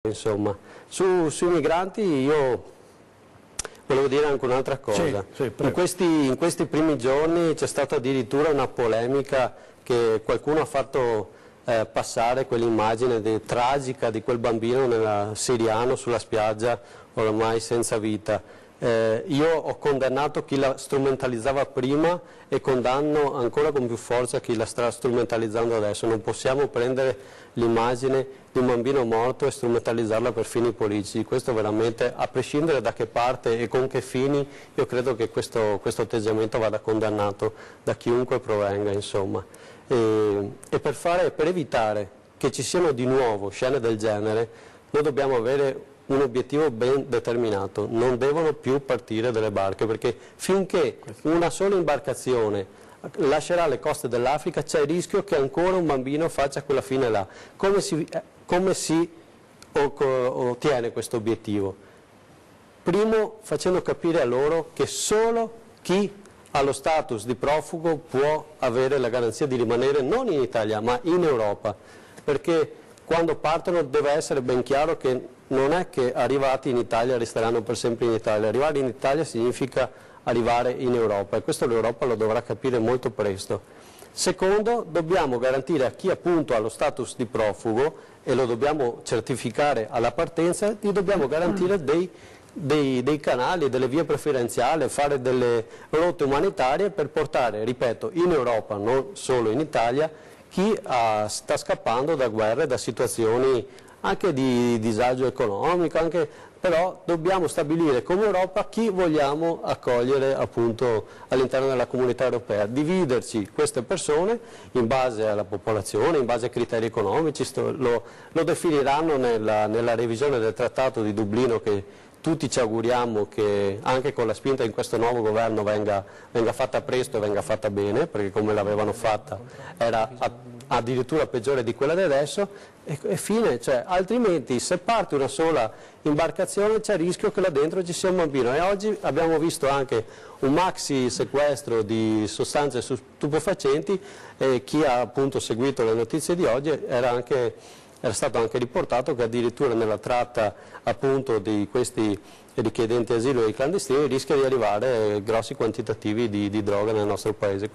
Insomma, sui migranti io volevo dire anche un'altra cosa. Sì, in questi primi giorni c'è stata addirittura una polemica che qualcuno ha fatto passare quell'immagine tragica di quel bambino siriano sulla spiaggia ormai senza vita. Io ho condannato chi la strumentalizzava prima e condanno ancora con più forza chi la sta strumentalizzando adesso. Non possiamo prendere l'immagine di un bambino morto e strumentalizzarla per fini politici. Questo veramente, a prescindere da che parte e con che fini, io credo che questo atteggiamento vada condannato da chiunque provenga, insomma. E per evitare che ci siano di nuovo scene del genere, noi dobbiamo avere un obiettivo ben determinato: non devono più partire delle barche, perché finché una sola imbarcazione lascerà le coste dell'Africa c'è il rischio che ancora un bambino faccia quella fine là. Come si ottiene questo obiettivo? Primo, facendo capire a loro che solo chi ha lo status di profugo può avere la garanzia di rimanere non in Italia ma in Europa, perché quando partono deve essere ben chiaro che non è che arrivati in Italia resteranno per sempre in Italia. Arrivare in Italia significa arrivare in Europa, e questo l'Europa lo dovrà capire molto presto. Secondo, dobbiamo garantire a chi appunto ha lo status di profugo, e lo dobbiamo certificare alla partenza, gli dobbiamo garantire dei canali, delle vie preferenziali, fare delle rotte umanitarie per portare, ripeto, in Europa, non solo in Italia, chi sta scappando da guerre, da situazioni anche di disagio economico, però dobbiamo stabilire come Europa chi vogliamo accogliere appunto all'interno della comunità europea, dividerci queste persone in base alla popolazione, in base ai criteri economici, lo definiranno nella revisione del Trattato di Dublino, che tutti ci auguriamo che anche con la spinta in questo nuovo governo venga fatta presto e venga fatta bene, perché come l'avevano fatta era addirittura peggiore di quella di adesso, e fine, cioè, altrimenti se parte una sola imbarcazione c'è il rischio che là dentro ci sia un bambino. E oggi abbiamo visto anche un maxi sequestro di sostanze stupefacenti, e chi ha appunto seguito le notizie di oggi era stato anche riportato che addirittura nella tratta appunto di questi richiedenti asilo e clandestini rischia di arrivare grossi quantitativi di droga nel nostro paese.